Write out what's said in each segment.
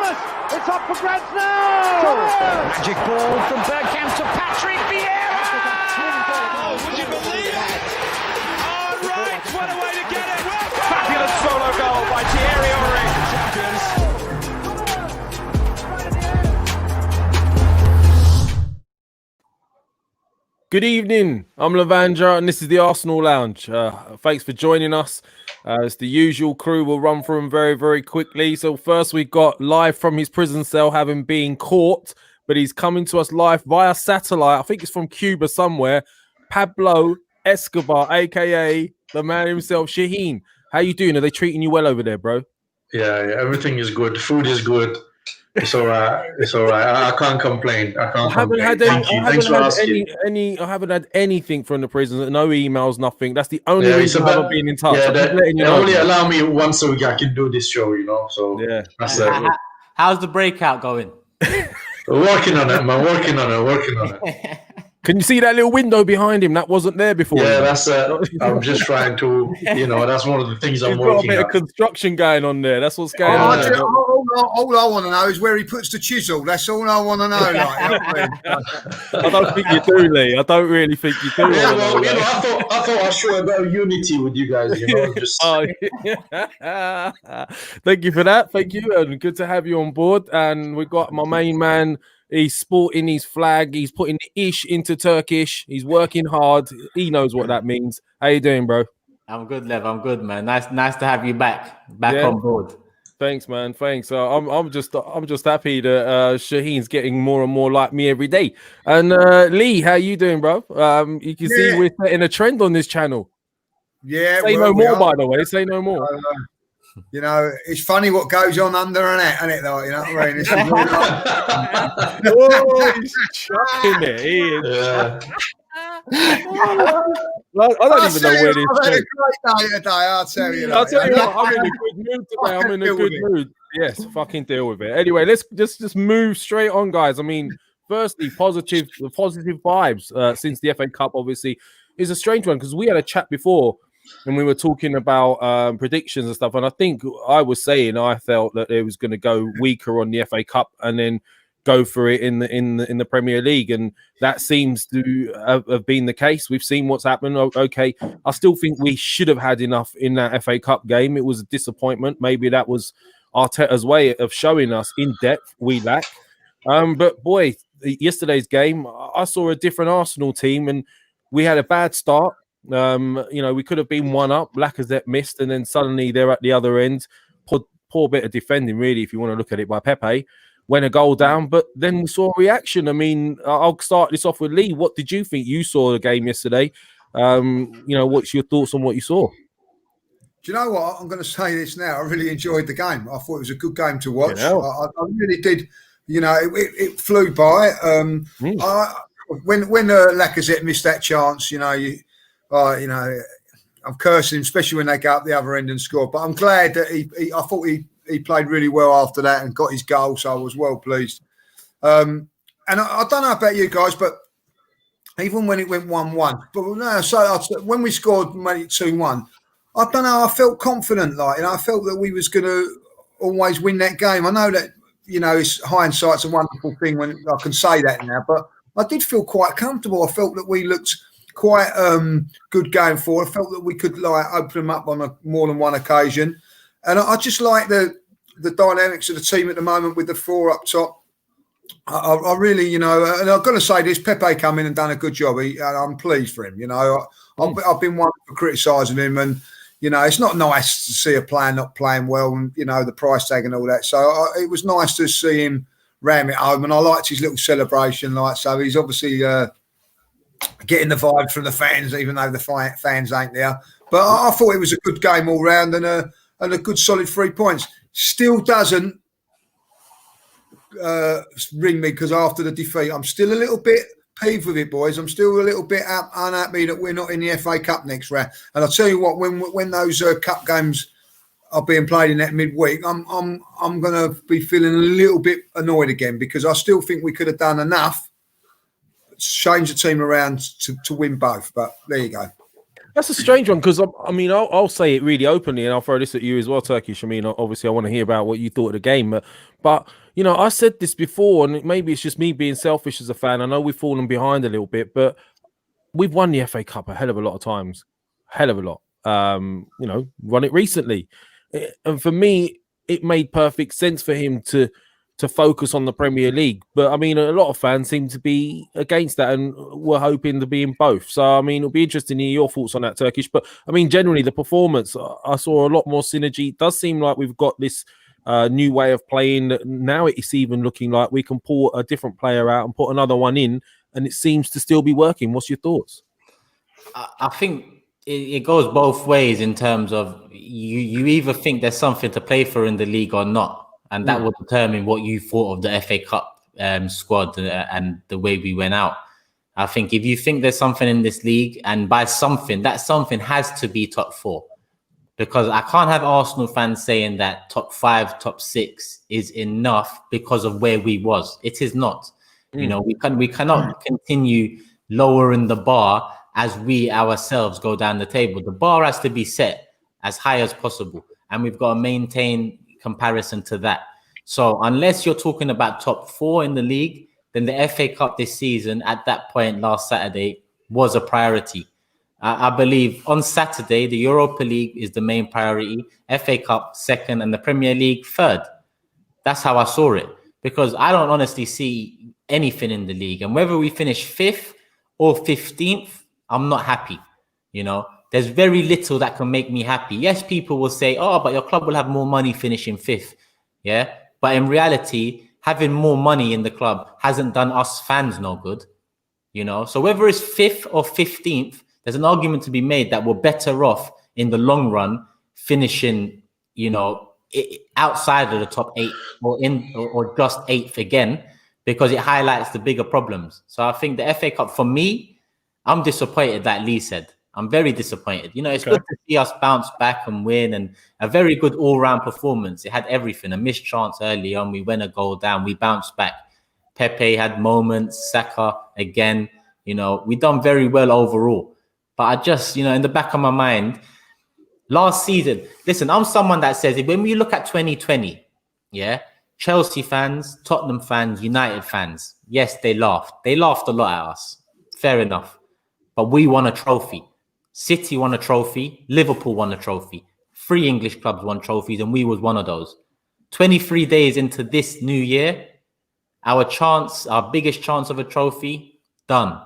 Thomas, it's up for grabs now. Magic ball from Bergkamp to Patrick Vieira. Oh, would you believe it? Oh, right, what a way to get it. Well, Fabulous solo goal by pierre-emerick. champions. Good evening, I'm Lavandra and this is the Arsenal Lounge. Thanks for joining us. It's the usual crew. We'll run through them very, very quickly. So first we got live from his prison cell, having been caught, but he's coming to us live via satellite. I think it's from Cuba somewhere. Pablo Escobar, aka the man himself, Shaheen. How you doing? Are they treating you well over there, bro? Yeah, everything is good. Food is good. It's all right. It's all right. I can't complain. I haven't had anything from the prisons. No emails, nothing. That's the only reason I haven't been in touch. Yeah, they only allow me once a week. I can do this show, you know. So yeah, that's it. How's the breakout going? Working on it, man. Working on it. Can you see that little window behind him? That wasn't there before. Yeah, that's I'm just trying to, that's one of the things I'm working on. Got a bit of construction going on there. That's what's going on. All I want to know is where he puts the chisel. That's all I want to know. I don't think you do, Lee. I don't really think you do. Yeah, well, I thought I'd show a bit of unity with you guys. Just. Thank you for that. Thank you, and good to have you on board. And we've got my main man. He's sporting his flag. He's putting the ish into Turkish. He's working hard. He knows what that means. How you doing, bro? I'm good, Lev. I'm good, man. Nice to have you back on board. Thanks, man. Thanks. I'm just happy that Shaheen's getting more and more like me every day. And Lee, how you doing, bro? You can see we're setting a trend on this channel. Yeah. Say no more, by the way. Say no more. It's funny what goes on under an net, isn't it? Though, you know what I mean? He's chucking it. He is. Yeah. I don't even know where this I've had a great day today, I'll tell you. I'll tell you what, I'm in a good mood today. I'm in a good mood. Yes, fucking deal with it. Anyway, let's just move straight on, guys. I mean, firstly, positive vibes since the FA Cup, obviously, is a strange one because we had a chat before and we were talking about predictions and stuff. And I think I was saying I felt that it was going to go weaker on the FA Cup and then go for it in the Premier League, and that seems to have been the case. We've seen what's happened. Okay, I still think we should have had enough in that FA Cup game. It was a disappointment. Maybe that was Arteta's way of showing us in depth we lack. But boy, yesterday's game, I saw a different Arsenal team, and we had a bad start. We could have been one up. Lacazette missed, and then suddenly they're at the other end. Poor bit of defending, really, if you want to look at it, by Pepe. Went a goal down, but then we saw a reaction. I mean, I'll start this off with Lee. What did you think? You saw the game yesterday. What's your thoughts on what you saw? Do you know what? I'm going to say this now. I really enjoyed the game. I thought it was a good game to watch. I really did. It flew by. When Lacazette missed that chance, I'm cursing him, especially when they go up the other end and score. But I'm glad that I thought he played really well after that and got his goal, so I was well pleased. And I don't know about you guys, but even when it went 1-1, when we scored, made it 2-1, I don't know, I felt confident. I felt that we was going to always win that game. I know that, it's hindsight's a wonderful thing when I can say that now, but I did feel quite comfortable. I felt that we looked quite good going forward. I felt that we could open them up on more than one occasion. And I just like the dynamics of the team at the moment with the four up top. I really, and I've got to say this, Pepe come in and done a good job. I'm pleased for him. I've been one for criticising him, and, it's not nice to see a player not playing well and, the price tag and all that. So it was nice to see him ram it home, and I liked his little celebration. So he's obviously getting the vibe from the fans, even though the fans ain't there. But I thought it was a good game all round and a good solid 3 points. Still doesn't ring me, because after the defeat, I'm still a little bit peeved with it, boys. I'm still a little bit unhappy that we're not in the FA Cup next round. And I'll tell you what, when those cup games are being played in that midweek, I'm going to be feeling a little bit annoyed again, because I still think we could have done enough to change the team around to win both. But there you go. That's a strange one because I mean I'll say it really openly and I'll throw this at you as well, Turkish. I mean, obviously I want to hear about what you thought of the game, but you know I said this before, and maybe it's just me being selfish as a fan. I know we've fallen behind a little bit, but we've won the FA Cup a hell of a lot of times, hell of a lot. You know, won it recently, and for me, it made perfect sense for him to focus on the Premier League. But I mean, a lot of fans seem to be against that and were hoping to be in both. So I mean, it'll be interesting to hear your thoughts on that, Turkish. But I mean, generally, the performance, I saw a lot more synergy. It does seem like we've got this new way of playing. Now it's even looking like we can pull a different player out and put another one in, and it seems to still be working. What's your thoughts? I think it goes both ways in terms of you either think there's something to play for in the league or not. And that will determine what you thought of the FA Cup squad and the way we went out. I think if you think there's something in this league, and by something, that something has to be top 4. Because I can't have Arsenal fans saying that top 5, top 6 is enough because of where we was. It is not. You know, we cannot continue lowering the bar as we ourselves go down the table. The bar has to be set as high as possible. And we've got to maintain comparison to that. So unless you're talking about top 4 in the league, then the FA Cup this season at that point last Saturday was a priority. I believe on Saturday, the Europa League is the main priority, FA Cup second, and the Premier League third. That's how I saw it, because I don't honestly see anything in the league. And whether we finish 5th or 15th, I'm not happy, you know. There's very little that can make me happy. Yes, people will say, oh, but your club will have more money finishing 5th. Yeah. But in reality, having more money in the club hasn't done us fans no good. You know, so whether it's 5th or 15th, there's an argument to be made that we're better off in the long run finishing, you know, outside of the top 8 or just 8th again, because it highlights the bigger problems. So I think the FA Cup, for me, I'm disappointed that Lee said. I'm very disappointed. You know, it's good to see us bounce back and win, and a very good all-round performance. It had everything. A missed chance early on. We went a goal down. We bounced back. Pepe had moments. Saka again. You know, we done very well overall. But I just, you know, in the back of my mind, last season, listen, I'm someone that says, when we look at 2020, yeah, Chelsea fans, Tottenham fans, United fans, yes, they laughed. They laughed a lot at us. Fair enough. But we won a trophy. City won a trophy. Liverpool won a trophy. 3 English clubs won trophies, and we was one of those. 23 days into this new year, our biggest chance of a trophy, done.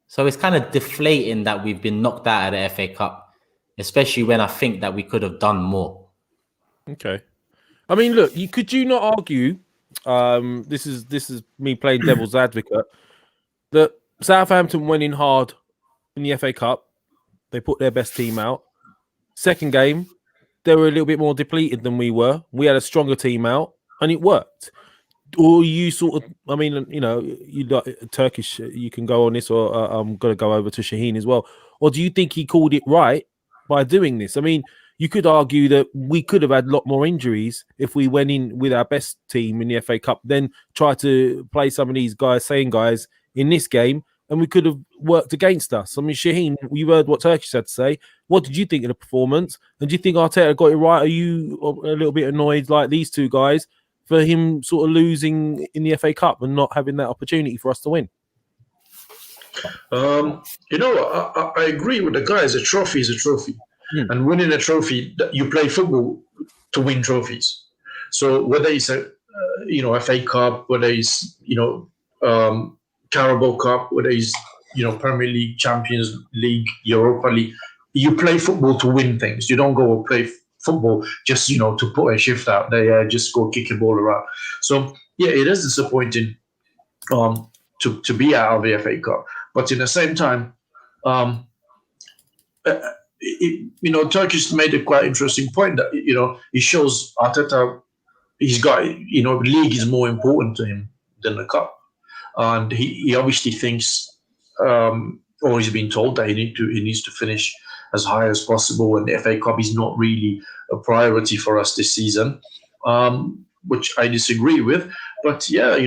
So it's kind of deflating that we've been knocked out of the FA Cup, especially when I think that we could have done more. Okay. I mean, look, could you not argue, this is me playing devil's advocate, that Southampton went in hard in the FA Cup. They put their best team out. Second game, they were a little bit more depleted than we were. We had a stronger team out, and it worked. Or you sort of, I mean, you know, you like Turkish, you can go on this, or I'm going to go over to Shaheen as well. Or do you think he called it right by doing this? I mean, you could argue that we could have had a lot more injuries if we went in with our best team in the FA Cup, then try to play some of these guys in this game, and we could have worked against us. I mean, Shaheen, you heard what Turkish had to say. What did you think of the performance? And do you think Arteta got it right? Are you a little bit annoyed, like these two guys, for him sort of losing in the FA Cup and not having that opportunity for us to win? You know, I agree with the guys. A trophy is a trophy. And winning a trophy, you play football to win trophies. So whether it's a, FA Cup, whether it's, Carabao Cup, whether it's, Premier League, Champions League, Europa League, you play football to win things. You don't go play football just, to put a shift out there, just go kick a ball around. So, yeah, it is disappointing to be out of the FA Cup. But in the same time, Turkish made a quite interesting point that, it shows Arteta, he's got, league is more important to him than the cup. And he obviously thinks, or he's been told that he needs to finish as high as possible, and the FA Cup is not really a priority for us this season, which I disagree with. But yeah,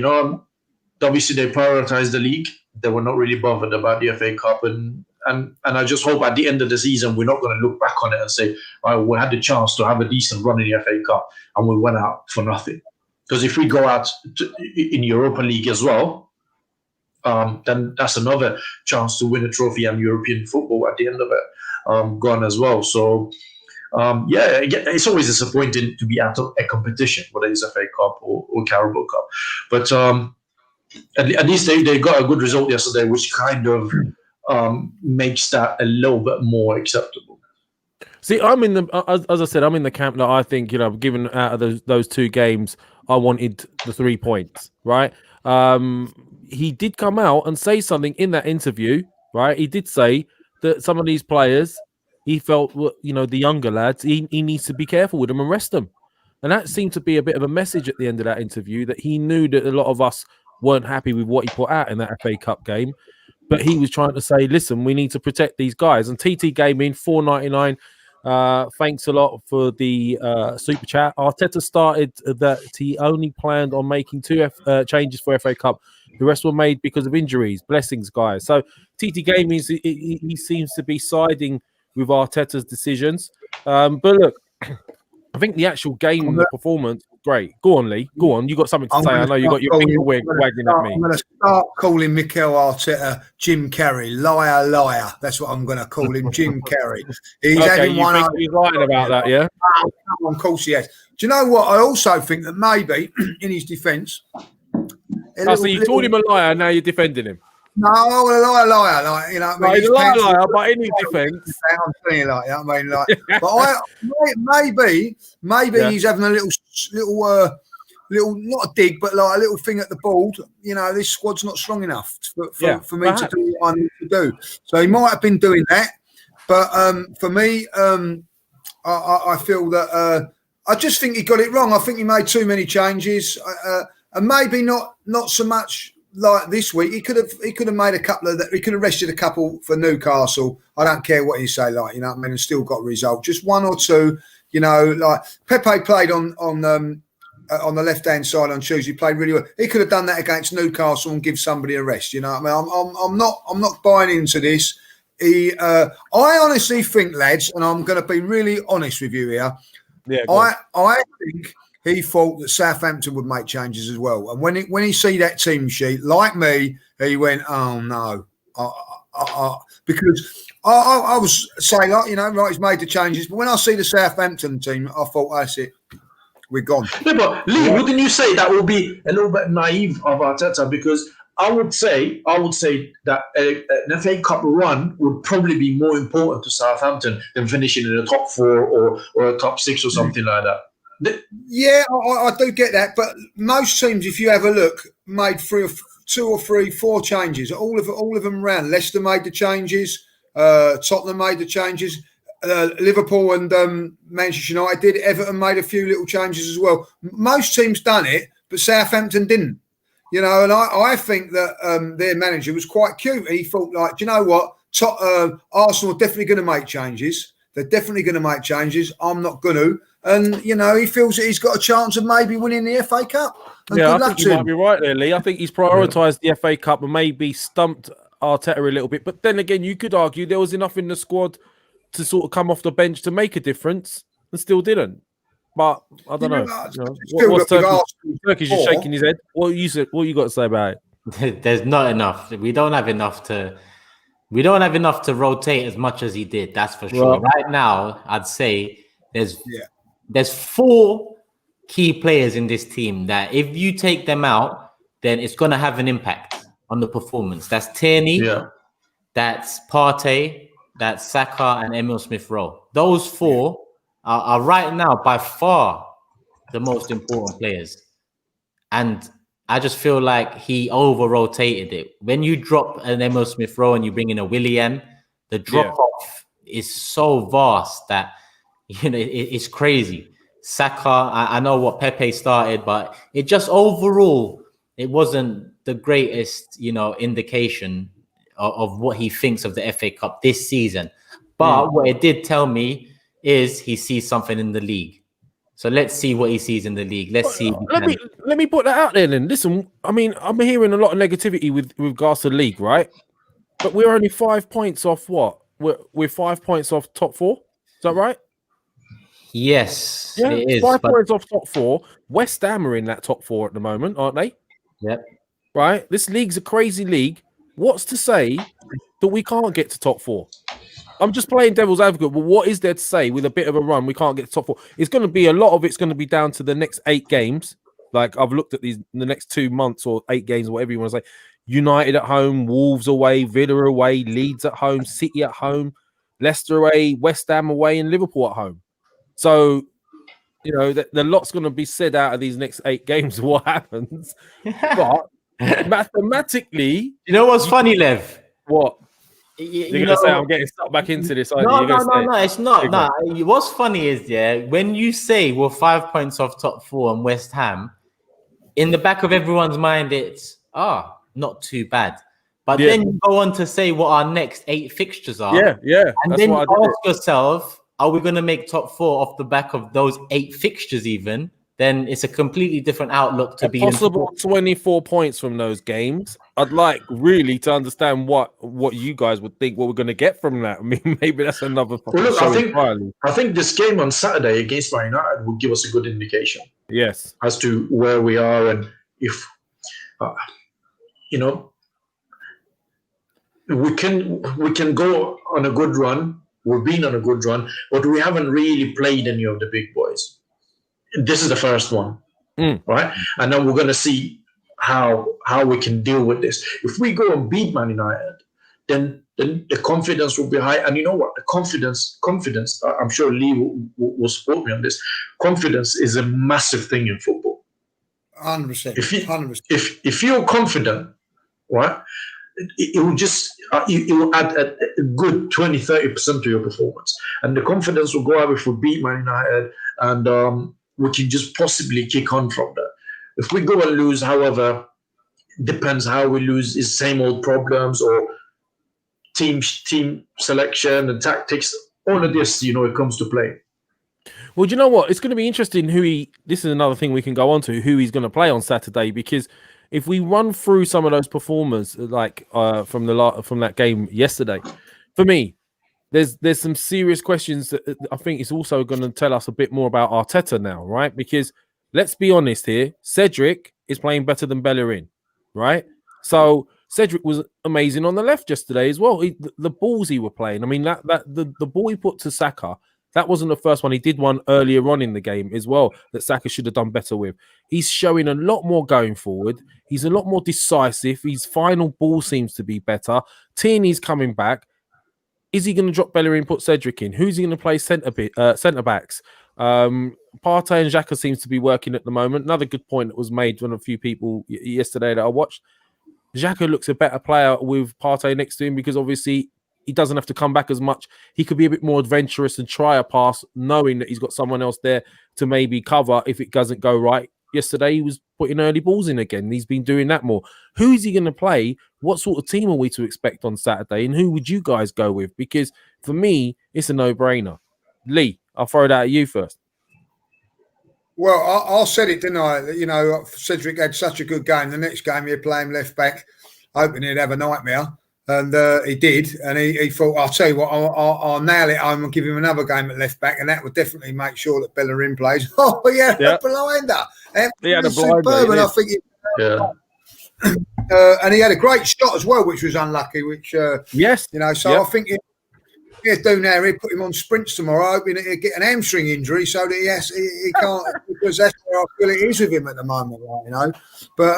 obviously they prioritized the league. They were not really bothered about the FA Cup, and and I just hope at the end of the season we're not going to look back on it and say, "Oh, we had the chance to have a decent run in the FA Cup and we went out for nothing." Because if we go out in Europa League as well, then that's another chance to win a trophy and European football at the end of it gone as well. So. It's always disappointing to be out of a competition, whether it's FA Cup or Carabao Cup. But at least they got a good result yesterday, which kind of makes that a little bit more acceptable. See, I'm in the as I said, I'm in the camp that I think, given out of those two games, I wanted the 3 points. Right? He did come out and say something in that interview. Right? He did say that some of these players, he felt, the younger lads, he needs to be careful with them and rest them. And that seemed to be a bit of a message at the end of that interview, that he knew that a lot of us weren't happy with what he put out in that FA Cup game. But he was trying to say, listen, we need to protect these guys. And TT Gaming, $4.99. Thanks a lot for the super chat. Arteta started that he only planned on making 2 changes for FA Cup. The rest were made because of injuries. Blessings, guys. So TT Gaming, he seems to be siding with Arteta's decisions. But look, I think the actual game and the performance, great. Go on, Lee. Go on. You got something to say. I know you got your finger wagging at me. I'm going to start calling Mikel Arteta Jim Carrey. Liar, liar. That's what I'm going to call him, Jim Carrey. He's okay, you think he's lying about that, yeah? Oh, of course he has. Do you know what? I also think that maybe, in his defence... So you called him a liar, now you're defending him. No, a liar, like, you know what I mean? He's a liar, but in his defence. I'm saying like that, I mean, like, but maybe he's having a little, not a dig, but like a little thing at the board. This squad's not strong enough for me to do what I need to do. So he might have been doing that, but for me, I feel that I just think he got it wrong. I think he made too many changes, and maybe not so much. Like this week, he could have made a couple of that. He could have rested a couple for Newcastle. I don't care what you say, like, you know what I mean, and still got a result. Just 1 or 2, like Pepe played on the left hand side on Tuesday. He played really well. He could have done that against Newcastle and give somebody a rest. You know what I mean? I'm not buying into this. I honestly think, lads, and I'm going to be really honest with you here. Yeah, I think he thought that Southampton would make changes as well. And when he see that team sheet, like me, he went, "Oh no," because I was saying, right, he's made the changes. But when I see the Southampton team, I thought, that's it, we're gone. Yeah, but Lee, wouldn't you say that would be a little bit naive of Arteta? Because I would say that an FA Cup run would probably be more important to Southampton than finishing in the top 4 or a top 6 or something like that. Yeah, I do get that, but most teams, if you have a look, made 2 or 3, 4 changes. All of them ran. Leicester made the changes. Tottenham made the changes. Liverpool and Manchester United did. Everton made a few little changes as well. Most teams done it, but Southampton didn't. And I think that their manager was quite cute. He thought, like, do you know what? Arsenal are definitely going to make changes. They're definitely going to make changes. I'm not going to. And, he feels that he's got a chance of maybe winning the FA Cup. And I think you might be right there, Lee. I think he's prioritised the FA Cup and maybe stumped Arteta a little bit. But then again, you could argue there was enough in the squad to sort of come off the bench to make a difference and still didn't. But I don't know. What's Turkish is shaking his head. What you got to say about it? There's not enough. We don't have enough to rotate as much as he did. That's for sure. Right now, I'd say there's 4 key players in this team that if you take them out, then it's going to have an impact on the performance. That's Tierney, that's Partey, that's Saka, and Emil Smith-Rowe. Those 4 are right now by far the most important players. And I just feel like he over-rotated it. When you drop an Emil Smith-Rowe and you bring in a Willian, the drop-off is so vast that, it's crazy. Saka, I know what Pepe started, but it just overall, it wasn't the greatest, indication of what he thinks of the FA Cup this season. But what it did tell me is he sees something in the league. So let's see what he sees in the league. Let's see. Let me put that out there then. Listen, I mean, I'm hearing a lot of negativity with regards to the league, right? But we're only 5 points off what? We're 5 points off top 4. Is that right? Yes, Yeah, it is. 5 points off top 4. West Ham are in that top 4 at the moment, aren't they? Yep. Right? This league's a crazy league. What's to say that we can't get to top 4? I'm just playing devil's advocate, but what is there to say with a bit of a run we can't get to top 4? It's going to be a lot of it's going to be down to the next 8 games. Like I've looked at these the next 2 months or 8 games, or whatever you want to say. United at home, Wolves away, Villa away, Leeds at home, City at home, Leicester away, West Ham away, and Liverpool at home. So, you know, the lot's going to be said out of these next 8 games. What happens? But mathematically, you know what's funny, Lev? What? You're going to say I'm getting stuck back into this, aren't you? No, it's not. No, what's funny is, when you say we're 5 points off top 4 and West Ham, in the back of everyone's mind, it's, not too bad. But then you go on to say what our next 8 fixtures are. Yeah. And then you ask yourself, are we going to make top 4 off the back of those 8 fixtures even? Then it's a completely different outlook to be possible 24 points from those games. I'd like really to understand what you guys would think what we're going to get from that. I mean, maybe that's another. Well, look, I think this game on Saturday against Man United will give us a good indication. Yes, as to where we are and if we can go on a good run. We've been on a good run, but we haven't really played any of the big boys. This is the first one, right? And then we're going to see how we can deal with this. If we go and beat Man United, then the confidence will be high. And you know what? The confidence. I'm sure Lee will support me on this. Confidence is a massive thing in football. 100%. 100%. If you're confident, right, it will just it will add a good 20-30% to your performance, and the confidence will go up if we beat Man United, and we can just possibly kick on from that. If we go and lose, however, depends how we lose. Is same old problems or team selection and tactics. All of this, it comes to play. Well, do you know what? It's going to be interesting this is another thing we can go on to, who he's going to play on Saturday, because if we run through some of those performers, like from that game yesterday, for me, there's some serious questions that I think it's also going to tell us a bit more about Arteta now, right? Because let's be honest here, Cedric is playing better than Bellerin, right? So Cedric was amazing on the left yesterday as well. The balls he were playing. I mean, the ball he put to Saka, that wasn't the first one. He did one earlier on in the game as well that Saka should have done better with. He's showing a lot more going forward. He's a lot more decisive. His final ball seems to be better. Tierney's coming back. Is he going to drop Bellerin and put Cedric in? Who's he going to play centre backs? Partey and xhaka seems to be working at the moment. Another good point that was made from a few people yesterday that I watched. Xhaka looks a better player with Partey next to him because obviously he doesn't have to come back as much. He could be a bit more adventurous and try a pass, knowing that he's got someone else there to maybe cover if it doesn't go right. Yesterday, he was putting early balls in again. He's been doing that more. Who is he going to play? What sort of team are we to expect on Saturday? And who would you guys go with? Because for me, it's a no-brainer. Lee, I'll throw that at you first. Well, I said it, didn't I? Cedric had such a good game. The next game, he'd play him left back, hoping he'd have a nightmare. And he did. And he thought, I'll tell you what, I'll nail it home and give him another game at left back. And that would definitely make sure that Bellerin plays. Oh, yeah, a blinder. He had a blinder. Superb, and I think and he had a great shot as well, which was unlucky, which, yes. I think he'll do now, he'll put him on sprints tomorrow, hoping that he'll get an hamstring injury so that he can't, because that's where I feel it is with him at the moment, right, But,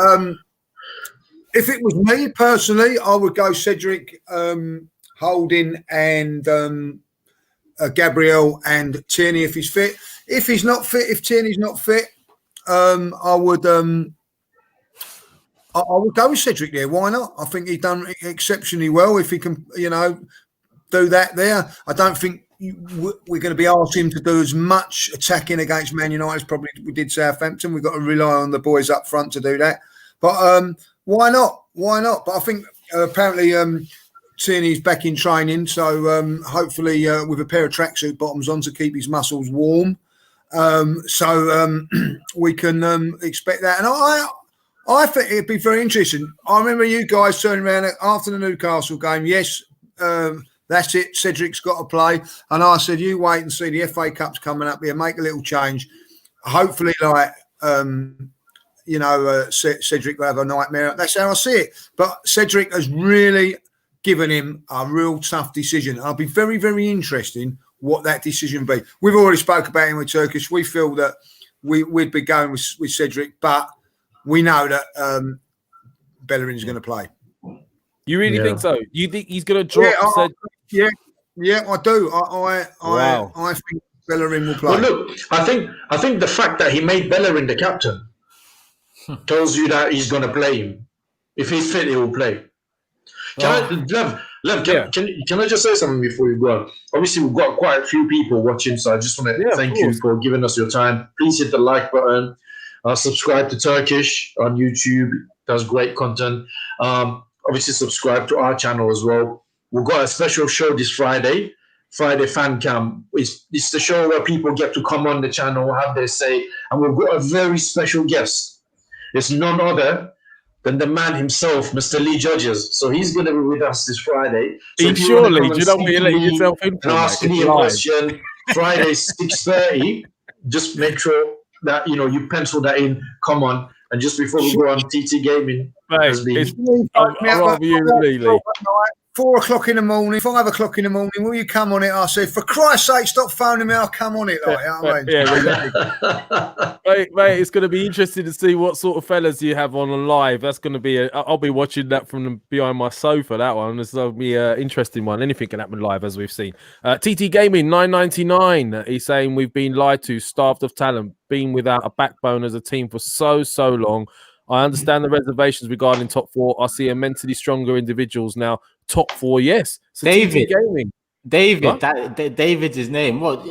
if it was me personally, I would go Cedric, Holding, and Gabriel and Tierney if he's fit. If he's not fit, if Tierney's not fit, I would go with Cedric there. Why not? I think he's done exceptionally well. If he can, do that there, I don't think we're going to be asking him to do as much attacking against Man United as probably we did Southampton. We've got to rely on the boys up front to do that. But why not? But I think apparently Tierney's back in training, so hopefully with a pair of tracksuit bottoms on to keep his muscles warm. So we can expect that. And I think it'd be very interesting. I remember you guys turning around after the Newcastle game. Yes, that's it. Cedric's got to play. And I said, you wait and see. The FA Cup's coming up here. Make a little change. Hopefully, Cedric will have a nightmare. That's how I see it. But Cedric has really given him a real tough decision. I'll be very, very interesting what that decision be. We've already spoke about him with Turkish. We feel that we'd be going with Cedric, but we know that Bellerin's going to play. You really think so? You think he's going to drop? Yeah, I do. I think Bellerin will play. Well, look, I think the fact that he made Bellerin the captain tells you that he's going to play him. If he's fit, he will play. Can I just say something before you go on? Obviously, we've got quite a few people watching, so I just want to thank you for giving us your time. Please hit the like button. Subscribe to Turkish on YouTube. Does great content. Obviously, subscribe to our channel as well. We've got a special show this Friday Fan Cam. It's the show where people get to come on the channel, have their say, and we've got a very special guest. It's none other than the man himself, Mr. Lee Judges. So he's going to be with us this Friday. So surely, do you know what you're letting yourself in for? And ask me a question. Friday, 6:30. Just make sure that you pencil that in. Come on. And just before we go on TT Gaming, it's Lee. 4 o'clock in the morning, 5 o'clock in the morning, will you come on it? I said, for Christ's sake, stop phoning me, I'll come on it. Mate, it's going to be interesting to see what sort of fellas you have on live. That's going to be I'll be watching that from behind my sofa, that one. This will be an interesting one. Anything can happen live, as we've seen. TT Gaming, 9.99. He's saying we've been lied to, starved of talent, been without a backbone as a team for so long. I understand the reservations regarding top 4. I see a mentally stronger individuals now. Top 4, yes. So David, David's his name. What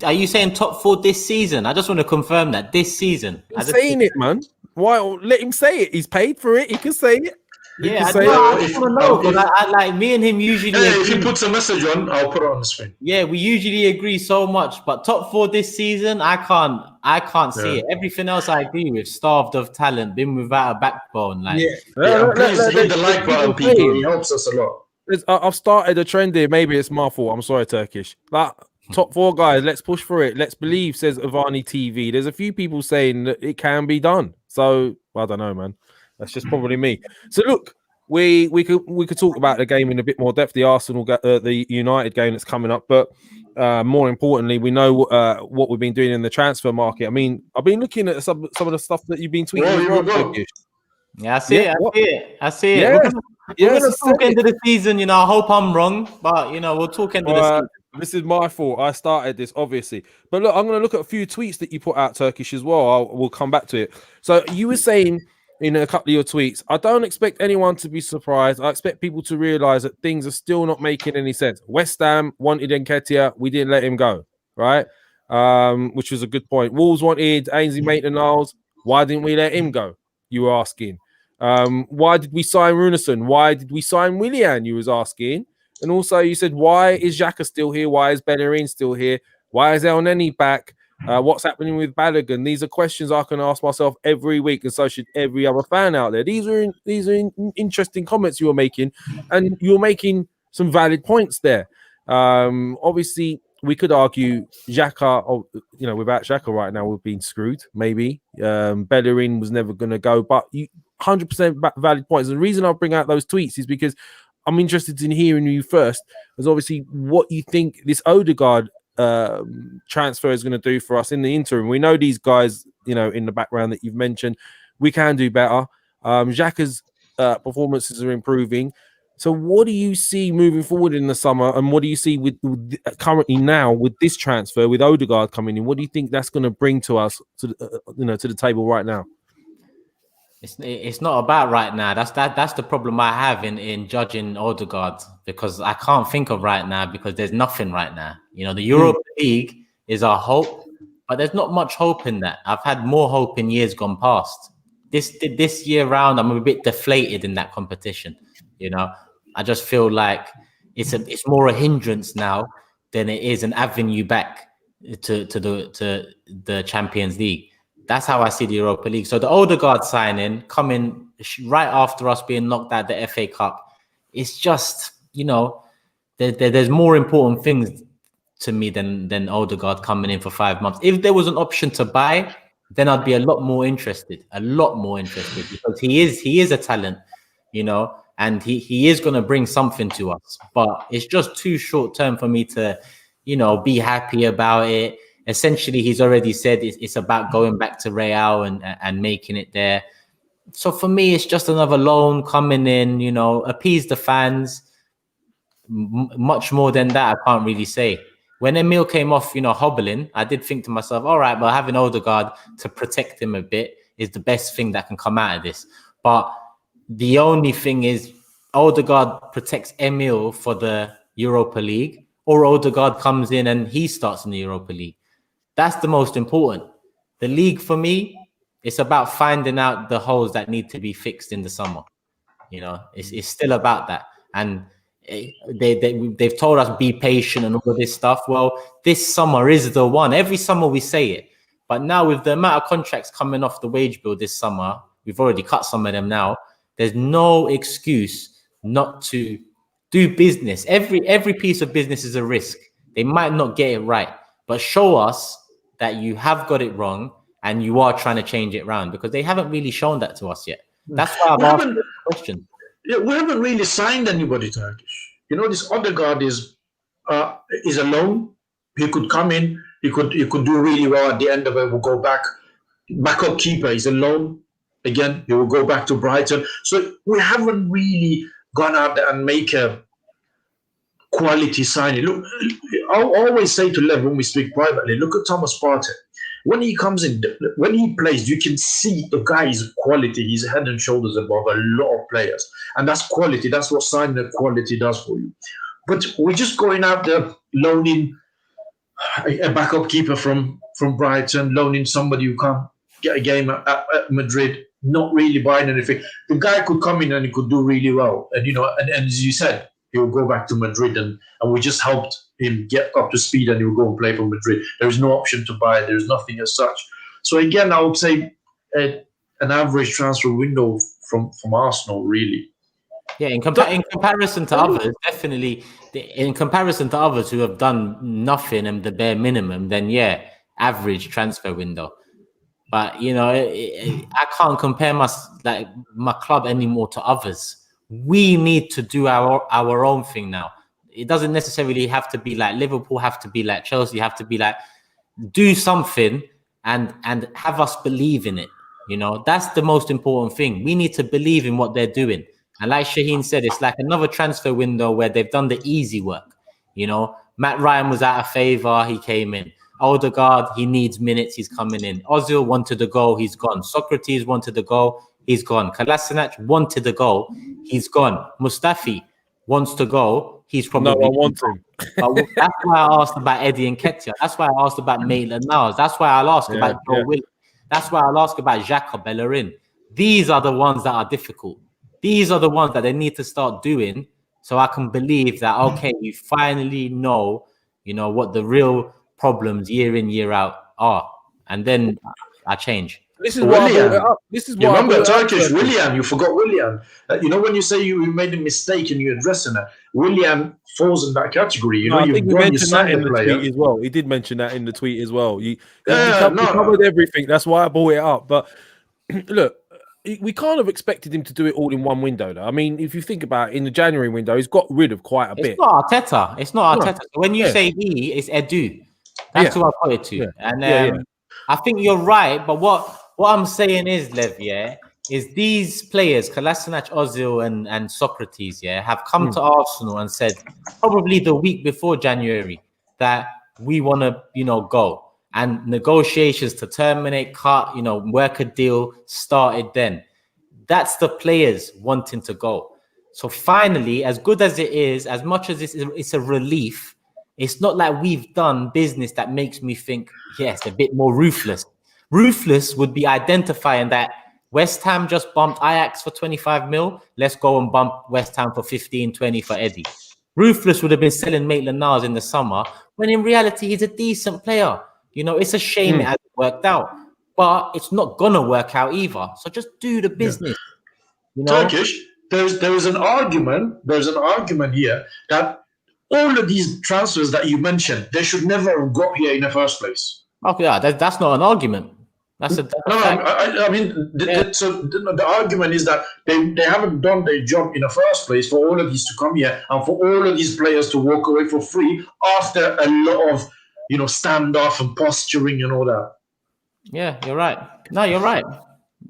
are you saying? Top 4 this season? I just want to confirm that this season. I'm saying it, man. Why? Let him say it. He's paid for it. He can say it. I just want to know because I like me and him usually. Hey, if he puts a message on, I'll put it on the screen. Yeah, we usually agree so much, but top 4 this season, I can't see it. Everything else I agree with. Starved of talent, been without a backbone. Please hit the like button, people. It helps us a lot. I've started a trend here. Maybe it's my fault. I'm sorry, Turkish. Like top 4 guys, let's push for it. Let's believe, says Avani TV. There's a few people saying that it can be done. So I don't know, man. That's just probably me. So look, we could talk about the game in a bit more depth. The Arsenal, the United game that's coming up, but more importantly, we know what we've been doing in the transfer market. I mean, I've been looking at some of the stuff that you've been tweeting. Yeah, I see it. Yeah. We're gonna talk into the season. I hope I'm wrong, but we'll talk into the season. This is my fault. I started this, obviously. But look, I'm going to look at a few tweets that you put out, Turkish, as well. We'll come back to it. So you were saying in a couple of your tweets, I don't expect anyone to be surprised. I expect people to realise that things are still not making any sense. West Ham wanted Nketiah. We didn't let him go, right? Which was a good point. Wolves wanted Ainsley Maitland-Niles. Why didn't we let him go? You were asking. Why did we sign Runarsson? Why did we sign Willian? You was asking. And also you said, why is Xhaka still here? Why is Bellerin still here? Why is El Neni back? What's happening with Balogun? These are questions I can ask myself every week, and so should every other fan out there. These are interesting comments you were making, and you're making some valid points there. Obviously, we could argue Xhaka, without Xhaka right now, we've been screwed. Maybe Bellerin was never going to go, but 100% valid points. And the reason I bring out those tweets is because I'm interested in hearing you first, as obviously what you think this Ødegaard transfer is going to do for us in the interim. We know these guys, in the background that you've mentioned, we can do better. Xhaka's performances are improving. So what do you see moving forward in the summer, and what do you see with currently now with this transfer with Ødegaard coming in? What do you think that's going to bring to us to the table right now? It's not about right now. That's the problem I have in judging Ødegaard, because I can't think of right now because there's nothing right now. The Europa League is our hope, but there's not much hope in that. I've had more hope in years gone past. This year round, I'm a bit deflated in that competition. I just feel like it's more a hindrance now than it is an avenue back to the Champions League. That's how I see the Europa League. So the Ødegaard signing coming right after us being knocked out the FA Cup, it's just, there's more important things to me than Ødegaard coming in for 5 months. If there was an option to buy, then I'd be a lot more interested, because he is a talent, and he is going to bring something to us. But it's just too short term for me to, be happy about it. Essentially, he's already said it's about going back to Real and making it there. So for me, it's just another loan coming in, appease the fans. Much more than that, I can't really say. When Emil came off, hobbling, I did think to myself, all right, but having Ødegaard to protect him a bit is the best thing that can come out of this. But the only thing is, Ødegaard protects Emil for the Europa League, or Ødegaard comes in and he starts in the Europa League. That's the most important. The league, for me, it's about finding out the holes that need to be fixed in the summer. It's still about that. And they've told us be patient and all of this stuff. Well, this summer is the one. Every summer we say it. But now with the amount of contracts coming off the wage bill this summer, we've already cut some of them now. There's no excuse not to do business. Every piece of business is a risk. They might not get it right, but show us that you have got it wrong and you are trying to change it around, because they haven't really shown that to us yet. That's why I've asked the question. Yeah, we haven't really signed anybody Turkish. This Ødegaard is a loan. He could come in. He could do really well at the end of it. We'll go back. Backup keeper is a loan. Again, he will go back to Brighton. So we haven't really gone out there and make a quality signing. Look, I always say to Lev when we speak privately, look at Thomas Partey. When he comes in, when he plays, you can see the guy is quality. He's head and shoulders above a lot of players. And that's quality. That's what signing quality does for you. But we're just going out there loaning a backup keeper from Brighton, loaning somebody who can't get a game at Madrid, not really buying anything. The guy could come in and he could do really well. And, and as you said, he will go back to Madrid, and we just helped him get up to speed, and he will go and play for Madrid. There is no option to buy. There is nothing as such. So again, I would say an average transfer window from Arsenal, really. Yeah, in comparison to others, definitely. In comparison to others who have done nothing and the bare minimum, then yeah, average transfer window. But I can't compare my club anymore to others. We need to do our own thing now. It doesn't necessarily have to be like Liverpool, have to be like Chelsea, have to be like, do something and have us believe in it. That's the most important thing. We need to believe in what they're doing. And like Shaheen said, it's like another transfer window where they've done the easy work. Matt Ryan was out of favour, he came in. Ødegaard, he needs minutes, he's coming in. Ozil wanted to go, he's gone. Socrates wanted to go, he's gone. Kolasinac wanted to go, he's gone. Mustafi wants to go, he's probably... No, I want him. That's why I asked about Eddie Nketiah. That's why I asked about Maitland-Niles. That's why I'll ask about Joe Willian. That's why I'll ask about xhaka, Bellerin. These are the ones that are difficult. These are the ones that they need to start doing, so I can believe that, okay, you finally know, what the real problems year in, year out are. And then I change. This is why I brought it up. This is why you remember Turkish, Willian. You forgot Willian. When you say you made a mistake and you're addressing it, Willian falls in that category. I think you mentioned that in the tweet as well. He did mention that in the tweet as well. He covered everything. That's why I brought it up. But look, we kind of expected him to do it all in one window, though. I mean, if you think about it, in the January window, he's got rid of quite a bit. It's not Arteta. It's not Arteta. So when you say he, it's Edu. That's who I put it to. Yeah. And I think you're right. But what I'm saying is, Lev, is these players, Kolasinac, Ozil, and Socrates, have come to Arsenal and said, probably the week before January, that we want to, go. And negotiations to terminate, cut, work a deal started then. That's the players wanting to go. So finally, as good as it is, as much as it's a relief, it's not like we've done business that makes me think, yes, a bit more ruthless. Ruthless would be identifying that West Ham just bumped Ajax for 25 mil. Let's go and bump West Ham for 15, 20 for Eddie. Ruthless would have been selling Maitland-Niles in the summer, when in reality, he's a decent player. It's a shame it hasn't worked out. but it's not gonna work out either. So just do the business. You know? Turkish, there is an argument. There's an argument here that all of these transfers that you mentioned, they should never have got here in the first place. Okay, yeah, that's not an argument. That's a No, I mean, so the argument is that they haven't done their job in the first place for all of these to come here and for all of these players to walk away for free after a lot of, standoff and posturing and all that. Yeah, you're right. No, you're right.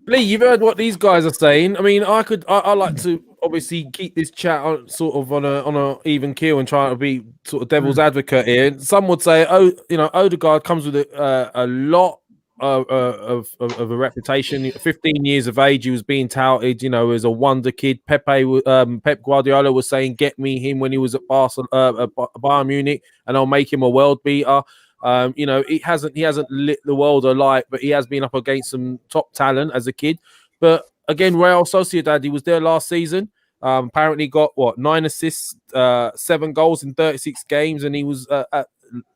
Lee, you've heard what these guys are saying. I mean, I like to obviously keep this chat on, sort of on a even keel and try to be sort of devil's advocate here. Some would say, Ødegaard comes with a lot of a reputation. 15 years of age, he was being touted, as a wonder kid. Pep Guardiola was saying, "Get me him" when he was at Bayern Munich, and I'll make him a world beater. He hasn't lit the world alight, but he has been up against some top talent as a kid. But again, Real Sociedad, he was there last season. Apparently got 9 assists, 7 goals in 36 games, and he was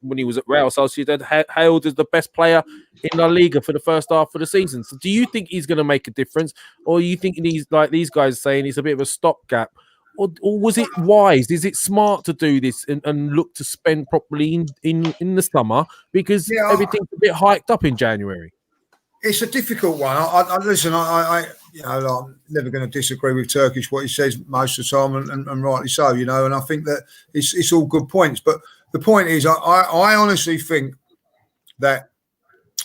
when he was at Real Sociedad hailed as the best player in La Liga for the first half of the season. So, do you think he's going to make a difference, or you think he's like these guys saying he's a bit of a stopgap? Or was it wise? Is it smart to do this and look to spend properly in the summer because everything's a bit hiked up in January? It's a difficult one. Listen, I'm never going to disagree with Turkish what he says most of the time, and rightly so. And I think that it's all good points. But the point is, I honestly think that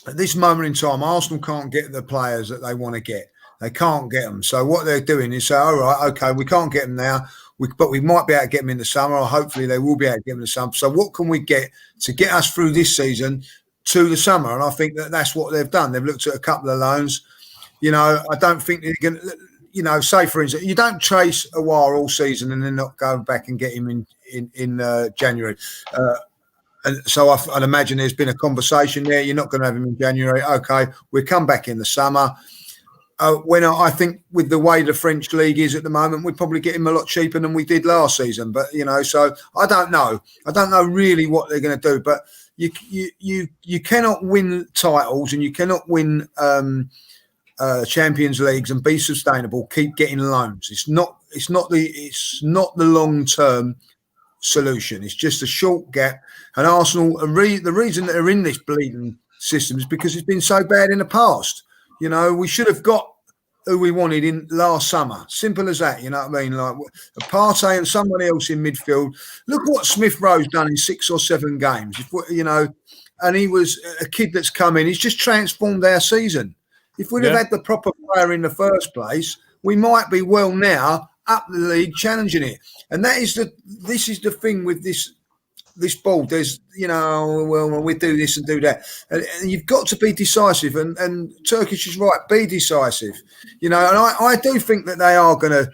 at this moment in time, Arsenal can't get the players that they want to get. They can't get them. So what they're doing is say, all right, okay, we can't get them now, but we might be able to get them in the summer, or hopefully they will be able to get them in the summer. So what can we get to get us through this season to the summer? And I think that's what they've done. They've looked at a couple of loans. I don't think they're going to, say, for instance, you don't chase a while all season and then not go back and get him in January. And so I'd imagine there's been a conversation there. You're not going to have him in January. Okay, we'll come back in the summer. When I think with the way the French league is at the moment, we'd probably get him a lot cheaper than we did last season. But, so I don't know. I don't know really what they're going to do. But you cannot win titles and you cannot win Champions Leagues and be sustainable. Keep getting loans. It's not the long-term solution. It's just a short gap. And Arsenal, the reason that they're in this bleeding system is because it's been so bad in the past. We should have got who we wanted in last summer. Simple as that. You know what I mean? Like a partey and somebody else in midfield. Look what Smith-Rowe's done in 6 or 7 games. And he was a kid that's come in. He's just transformed our season. If we'd have had the proper player in the first place, we might be well now up the league challenging it. And this is the thing with this ball. There's, we do this and do that. And you've got to be decisive. And Turkish is right. Be decisive. And I do think that they are going to,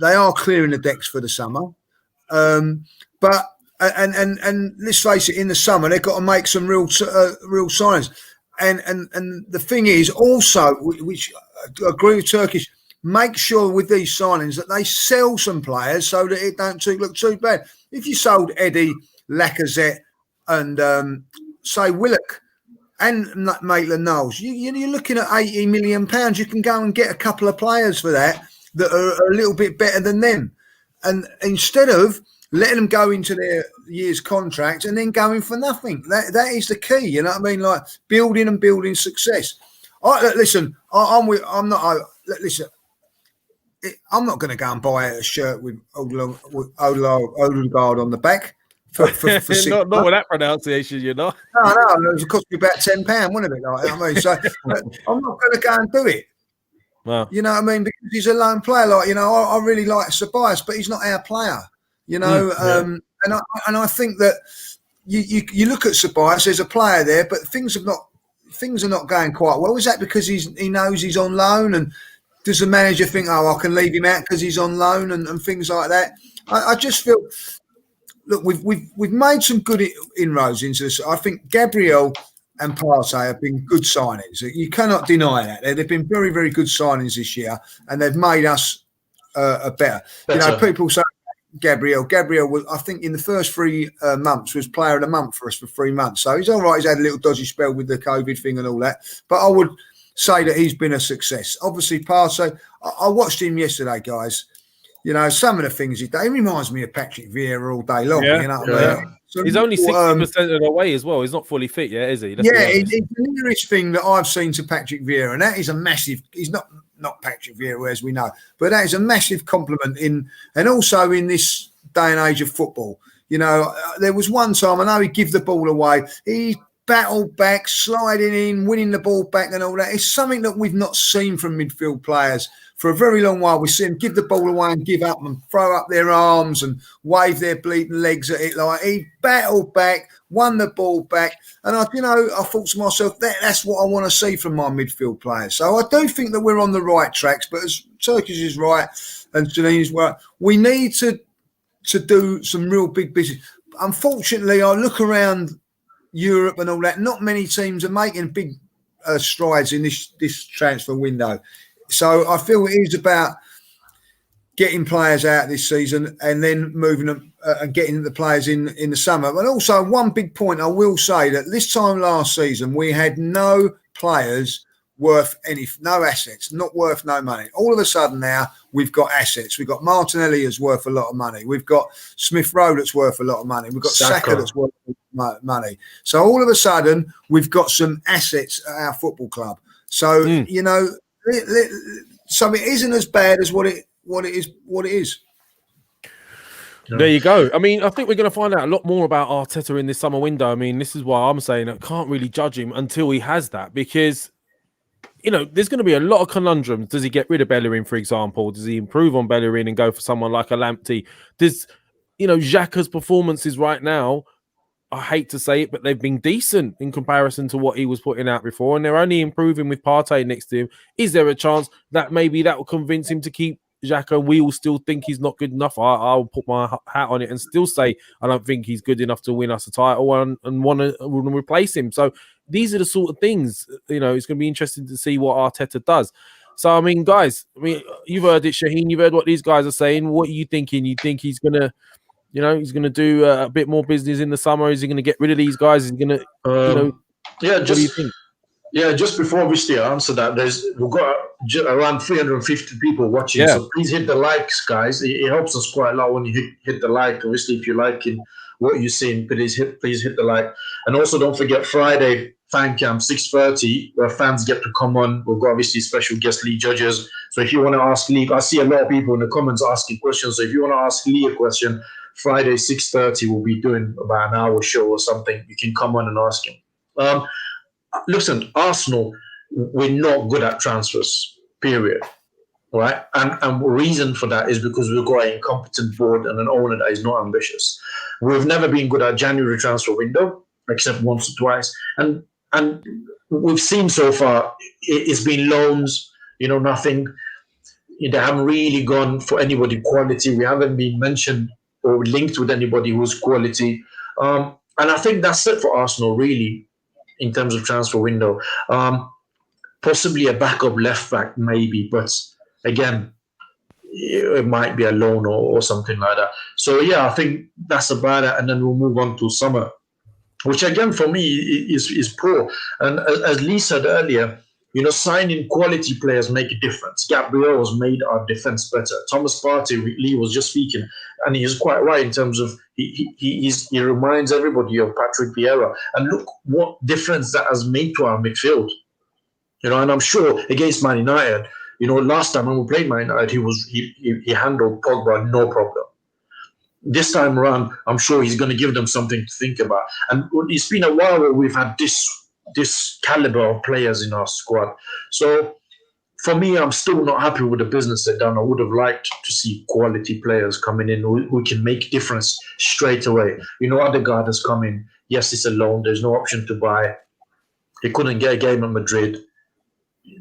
they are clearing the decks for the summer. But let's face it, in the summer, they've got to make some real signs. And the thing is also, which I agree with Turkish, make sure with these signings that they sell some players so that it don't look too bad. If you sold Eddie, Lacazette, and say Willock and Maitland-Niles, you're looking at £80 million. You can go and get a couple of players for that are a little bit better than them, and instead of letting them go into their year's contract and then going for nothing. That is the key. You know what I mean? Like building success. I'm not going to go and buy a shirt with Ødegaard on the back for 6 months. Not with that pronunciation, No, it would cost me about £10, wouldn't it? Like, I mean, so I'm not going to go and do it. Wow. You know what I mean? Because he's a lone player. Like, I really like Ceballos, but he's not our player. And I think that you look at Ceballos, there's a player there, but things are not going quite well. Is that because he knows he's on loan, and does the manager think, I can leave him out because he's on loan and things like that? I just feel, look, we've made some good inroads into this. I think Gabriel and Partey have been good signings. You cannot deny that. They've been very, very good signings this year, and they've made us better. People say, Gabriel. Gabriel was, I think, in the first 3 months, was player of the month for us for 3 months. So he's all right. He's had a little dodgy spell with the COVID thing and all that. But I would say that he's been a success. Obviously, Partey, I watched him yesterday, guys. You know, some of the things he does, he reminds me of Patrick Vieira all day long. You know what I mean? So he's only 60% of the way as well. He's not fully fit yet, is he? It's the nearest thing that I've seen to Patrick Vieira, and that is a massive. He's not Patrick Vieira as we know, but that is a massive compliment and also in this day and age of football. You know, there was one time I know he'd give the ball away. He battled back, sliding in, winning the ball back, and all that. It's something that we've not seen from midfield players for a very long while. We see them give the ball away and give up and throw up their arms and wave their bleeding legs at it. Like he battled back, won the ball back, and I thought to myself, that's what I want to see from my midfield players. So I do think that we're on the right tracks. But as Turkish is right and Janine is right, we need to do some real big business. Unfortunately, I look around Europe and all that. Not many teams are making big strides in this transfer window. So I feel it is about getting players out this season and then moving them and getting the players in the summer. But also one big point I will say that this time last season we had no players worth no assets, not worth no money. All of a sudden now we've got assets. We've got Martinelli that's worth a lot of money. We've got Smith-Rowe that's worth a lot of money. We've got Saka that's worth money. So all of a sudden we've got some assets at our football club. So you know. So it isn't as bad as what it is. There you go. I mean, I think we're going to find out a lot more about Arteta in this summer window. I mean, this is why I'm saying I can't really judge him until he has that, because you know there's going to be a lot of conundrums. Does he get rid of Bellerin, for example? Does he improve on Bellerin and go for someone like a Lamptey? Does Xhaka's performances right now? I hate to say it, but they've been decent in comparison to what he was putting out before, and they're only improving with Partey next to him. Is there a chance that maybe that will convince him to keep Xhaka and we will still think he's not good enough? I'll put my hat on it and still say I don't think he's good enough to win us a title and want to replace him. So these are the sort of things, it's going to be interesting to see what Arteta does. So, I mean, guys, you've heard it, Shaheen. You've heard what these guys are saying. What are you thinking? You think he's going to... he's going to do a bit more business in the summer? Is he going to get rid of these guys? Is he going to, what do you think? Yeah, just before obviously I answer that, we've got around 350 people watching. So please hit the likes, guys. It helps us quite a lot when you hit the like. Obviously, if you're liking what you're seeing, please hit the like. And also don't forget Friday fan camp 6:30, where fans get to come on. We've got obviously special guest league judges. So if you want to ask Lee, I see a lot of people in the comments asking questions. So if you want to ask Lee a question, Friday 6:30 we'll be doing about an hour show or something. You can come on and ask him. Listen, Arsenal, we're not good at transfers, period. Right? And the reason for that is because we've got an incompetent board and an owner that is not ambitious. We've never been good at January transfer window, except once or twice. And we've seen so far, it's been loans, nothing. They haven't really gone for anybody quality. We haven't been mentioned or linked with anybody who's quality. And I think that's it for Arsenal, really, in terms of transfer window. Possibly a backup left back, maybe, but again, it might be a loan or something like that. So, yeah, I think that's about it. And then we'll move on to summer, which, again, for me, is poor. And as Lee said earlier, signing quality players make a difference. Gabriel has made our defense better. Thomas Partey, Lee was just speaking, and he's quite right in terms of he reminds everybody of Patrick Vieira. And look what difference that has made to our midfield. And I'm sure against Man United, last time when we played Man United, he handled Pogba no problem. This time around, I'm sure he's going to give them something to think about. And it's been a while where we've had this caliber of players in our squad. So for me, I'm still not happy with the business they've done. I would have liked to see quality players coming in who can make difference straight away. Ødegaard has come in. Yes, it's a loan. There's no option to buy. He couldn't get a game at Madrid.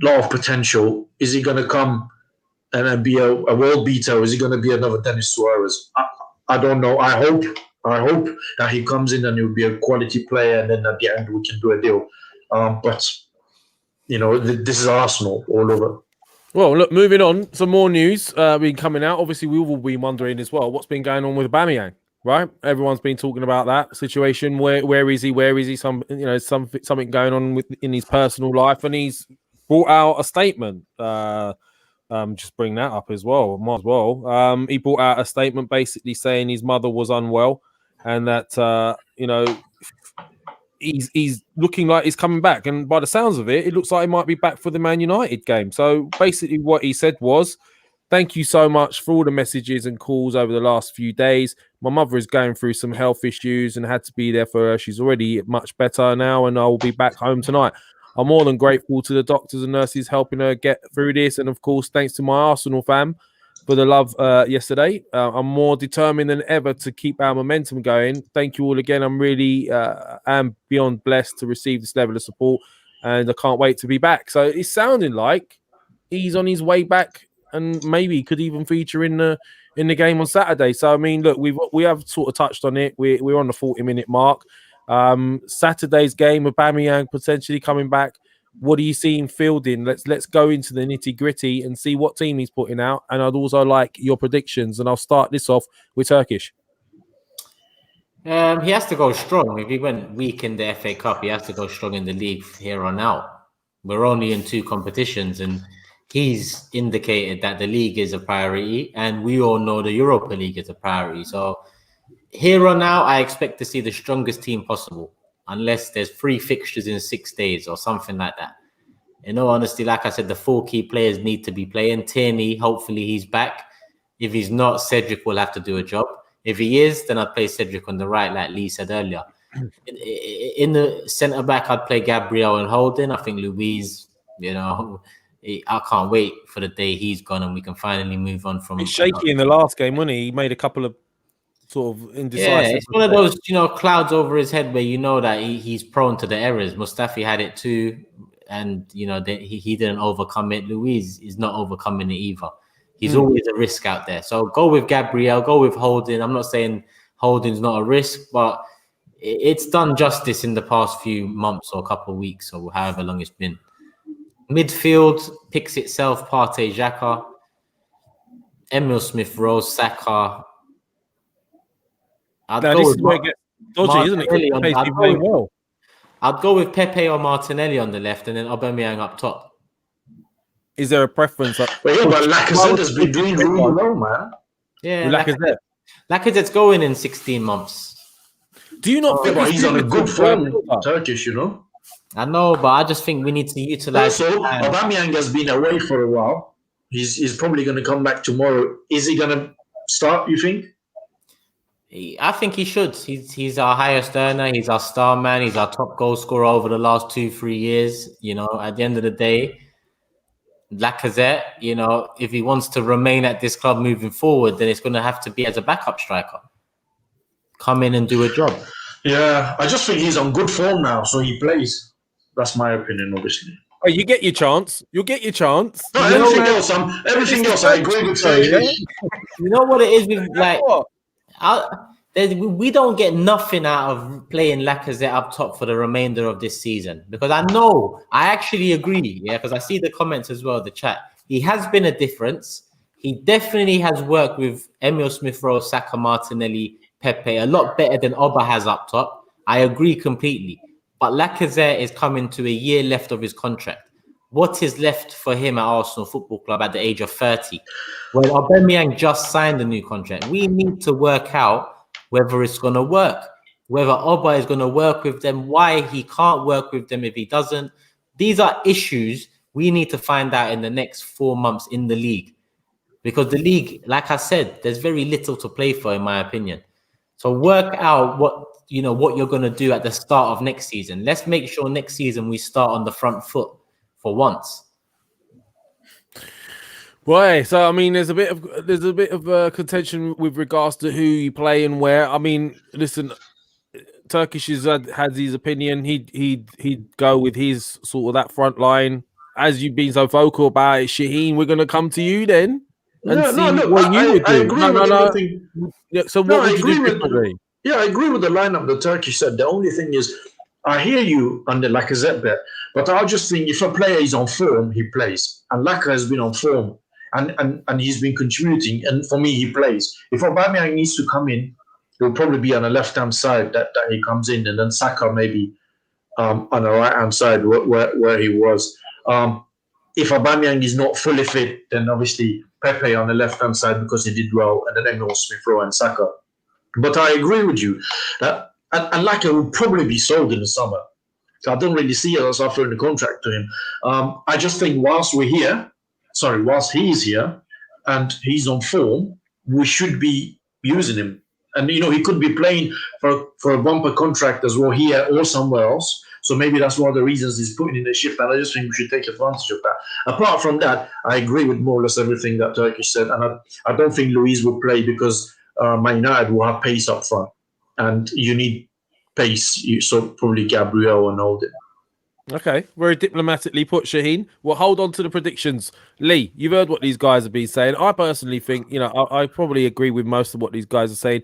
Lot of potential. Is he going to come and then be a world beater, or is he going to be another Denis Suarez? I don't know. I hope that he comes in and he'll be a quality player, and then at the end we can do a deal. But this is Arsenal all over. Well, look, moving on. Some more news been coming out. Obviously, we will be wondering as well what's been going on with Aubameyang, right? Everyone's been talking about that situation. Where is he? Where is he? Something going on in his personal life, and he's brought out a statement. Just bring that up as well. Might as well. He brought out a statement basically saying his mother was unwell, and that he's looking like he's coming back. And by the sounds of it, it looks like he might be back for the Man United game. So basically what he said was, thank you so much for all the messages and calls over the last few days. My mother is going through some health issues and had to be there for her. She's already much better now, and I will be back home tonight. I'm more than grateful to the doctors and nurses helping her get through this. And of course, thanks to my Arsenal fam for the love yesterday. I'm more determined than ever to keep our momentum going. Thank you all again. I'm really am beyond blessed to receive this level of support, and I can't wait to be back. So it's sounding like he's on his way back, and maybe he could even feature in the game on Saturday. So I mean, look, we have sort of touched on it. We're on the 40-minute mark. Saturday's game, Aubameyang potentially coming back. What do you see in fielding? Let's go into the nitty-gritty and see what team he's putting out. And I'd also like your predictions. And I'll start this off with Turkish. He has to go strong. If he went weak in the FA Cup, he has to go strong in the league here on out. We're only in 2 competitions, and he's indicated that the league is a priority, and we all know the Europa League is a priority. So here on out, I expect to see the strongest team possible, unless there's 3 fixtures in 6 days or something like that. In all honesty, like I said, the 4 key players need to be playing. Tierney, hopefully he's back. If he's not, Cedric will have to do a job. If he is, then I'd play Cedric on the right, like Lee said earlier. In the centre-back, I'd play Gabriel and Holding. I think Luiz, I can't wait for the day he's gone and we can finally move on from... He's shaky in the last game, wasn't he? He made a couple of sort of indecisive. Yeah, it's one of those, clouds over his head where you know that he's prone to the errors. Mustafi had it too, and he didn't overcome it. Luiz is not overcoming it either. He's always a risk out there. So go with Gabriel, go with Holding. I'm not saying Holding's not a risk, but it's done justice in the past few months or a couple of weeks or however long it's been. Midfield picks itself: Partey, Xhaka, Smith-Rowe, Saka. This is where it gets dodgy, isn't it? I'd go with Pepe or Martinelli on the left, and then Aubameyang up top. Is there a preference? But Lacazette has been doing really well, man. Yeah, Lacazette's going in 16 months. Do you not think he's on a good form, Turkish, I know, but I just think we need to utilize. Also, Aubameyang has been away for a while. He's probably going to come back tomorrow. Is he going to start, you think? I think he should. He's our highest earner. He's our star man. He's our top goal scorer over the last 2-3 years. At the end of the day, Lacazette, if he wants to remain at this club moving forward, then it's going to have to be as a backup striker. Come in and do a job. Yeah, I just think he's on good form now, so he plays. That's my opinion, obviously. Oh, you get your chance. You'll get your chance. No, everything else, I agree with you. You know what it is with we don't get nothing out of playing Lacazette up top for the remainder of this season, because I actually agree. Yeah, because I see the comments as well, the chat. He has been a difference. He definitely has worked with Smith-Rowe, Saka, Martinelli, Pepe a lot better than Auba has up top. I agree completely. But Lacazette is coming to a year left of his contract. What is left for him at Arsenal Football Club at the age of 30? Well, Aubameyang just signed a new contract. We need to work out whether it's going to work, whether Auba is going to work with them, why he can't work with them if he doesn't. These are issues we need to find out in the next 4 months in the league. Because the league, like I said, there's very little to play for, in my opinion. So work out what you're going to do at the start of next season. Let's make sure next season we start on the front foot for once. Right, so I mean, there's a bit of contention with regards to who you play and where. I mean, listen, Turkish has his opinion. He'd go with his sort of that front line. As you've been so vocal about it, Shaheen, we're going to come to you then and see what you would do. So what would you do differently? Yeah, I agree with the lineup the Turkish said. The only thing is, I hear you on the Lacazette bet, But I just think if a player is on form, he plays. And Laka has been on form and he's been contributing. And for me, he plays. If Aubameyang needs to come in, he'll probably be on the left-hand side that he comes in. And then Saka maybe on the right-hand side where he was. If Aubameyang is not fully fit, then obviously Pepe on the left-hand side because he did well. And then Smith-Rowe and Saka. But I agree with you. And Laka will probably be sold in the summer. So I don't really see us offering the contract to him. I just think whilst he's here and he's on form, we should be using him. And, he could be playing for a bumper contract as well here or somewhere else. So maybe that's one of the reasons he's putting in the shift. And I just think we should take advantage of that. Apart from that, I agree with more or less everything that Turkish said. And I don't think Luiz will play because Man United will have pace up front. And you need pace, so probably Gabriel and all that. Okay, very diplomatically put, Shaheen. Well, hold on to the predictions. Lee, you've heard what these guys have been saying. I personally think, I probably agree with most of what these guys are saying.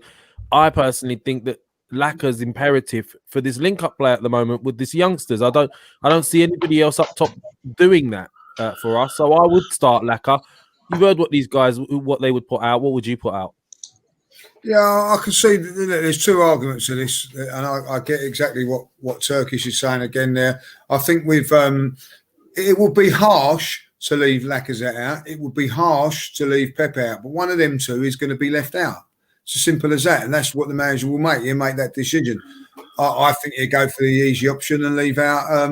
I personally think that Laka's imperative for this link-up play at the moment with these youngsters. I don't see anybody else up top doing that for us. So I would start Laka. You've heard what these guys, what they would put out. What would you put out? Yeah, I can see that there's two arguments to this, and I get exactly what Turkish is saying again there. I think it would be harsh to leave Lacazette out. It would be harsh to leave Pepe out, but one of them two is going to be left out. It's as simple as that, and that's what the manager will make. He'll make that decision. I think he'll go for the easy option and leave out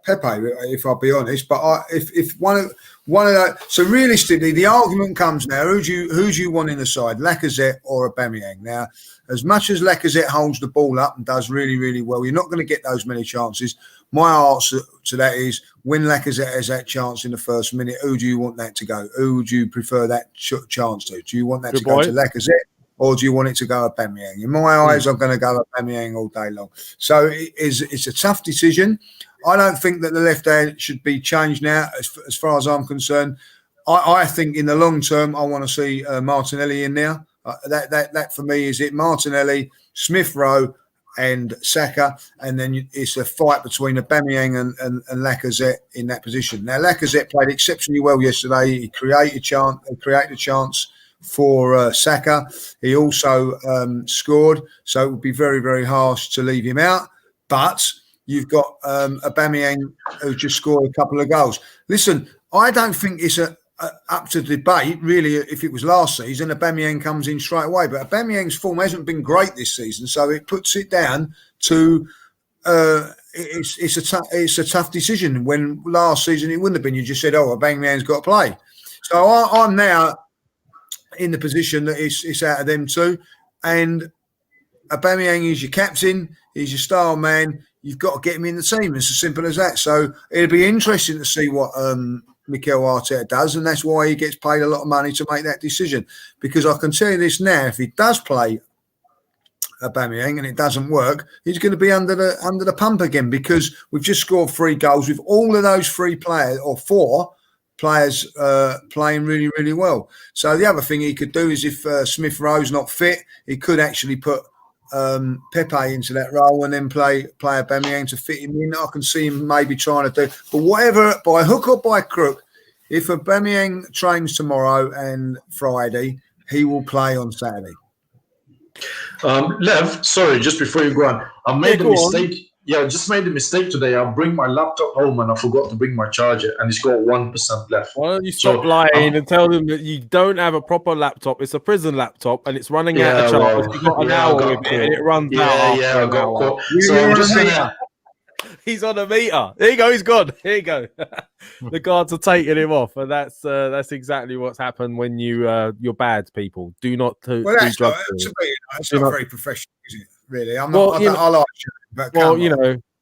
Pepe, if I'll be honest. But if one of that, so realistically, the argument comes now: who do you want in the side, Lacazette or Aubameyang? Now, as much as Lacazette holds the ball up and does really, really well, you're not going to get those many chances. My answer to that is when Lacazette has that chance in the first minute, who do you want that to go? Who would you prefer that chance to? Do you want that to go to Lacazette? Or do you want it to go Aubameyang? In my eyes, I'm going to go Aubameyang all day long. So it's a tough decision. I don't think that the left hand should be changed now, as far as I'm concerned. I think in the long term, I want to see Martinelli in there. That for me is it. Martinelli, Smith-Rowe, and Saka, and then it's a fight between Aubameyang and Lacazette in that position. Now, Lacazette played exceptionally well yesterday. He created a chance for Saka. He also scored, so it would be very, very harsh to leave him out. But you've got Aubameyang who just scored a couple of goals. Listen, I don't think it's up to debate, really. If it was last season, Aubameyang comes in straight away. But Aubameyang's form hasn't been great this season, so it puts it down to it's a tough decision. When last season it wouldn't have been. You just said, "Oh, Aubameyang's got to play." So I'm now in the position that it's out of them two, and Aubameyang is your captain, he's your star man. You've got to get him in the team. It's as simple as that. So it'll be interesting to see what mikel Arteta does, and that's why he gets paid a lot of money to make that decision. Because I can tell you this now: if he does play Aubameyang and it doesn't work, he's going to be under the pump again. Because we've just scored 3 goals with all of those 3 players or 4 players playing really, really well. So the other thing he could do is if Smith-Rowe's not fit, he could actually put Pepe into that role and then play Aubameyang to fit him in. I can see him maybe trying to do, but whatever, by hook or by crook, if Aubameyang trains tomorrow and Friday, he will play on Saturday. Lev, sorry, just before you go on, I made a mistake. Yeah, I just made a mistake today. I'll bring my laptop home and I forgot to bring my charger, and it's got 1% left. Why don't you stop lying and tell them that you don't have a proper laptop? It's a prison laptop and it's running out of charge. You've got an hour with it and it runs out. Yeah, I got caught. So I'm just gonna... He's on a meter. There you go. He's gone. Here you go. The guards are taking him off, and that's exactly what's happened when you're bad people. Do not do drugs. That's not very professional, is it? Really, I'm not. I like you, but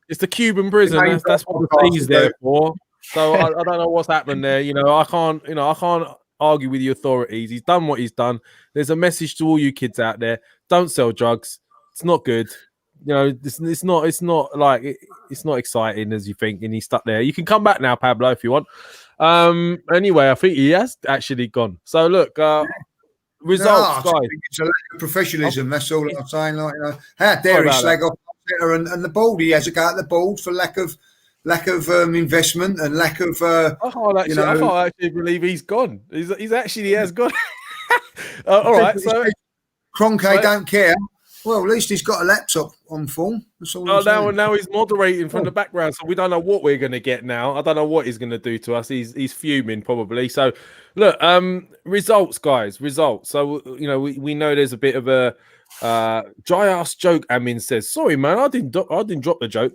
it's the Cuban prison. That's what the C's there for. So I don't know what's happened there. I can't argue with the authorities. He's done what he's done. There's a message to all you kids out there: don't sell drugs. It's not good. It's not exciting as you think, and he's stuck there. You can come back now, Pablo, if you want. Anyway, I think he has actually gone. So look, results, guys. It's a lack of professionalism. That's all I'm saying. How dare he slag off Arteta and the board. He has a go at the board for lack of investment and lack of. I can't actually believe he's gone. He has gone. All right, so Kroenke don't care. Well, at least he's got a laptop on form. That's all. Now he's moderating from the background, so we don't know what we're going to get now. I don't know what he's going to do to us. He's fuming probably. So, look, results, guys, results. So we know there's a bit of a dry ass joke. Amin says, "Sorry, man, I didn't drop the joke."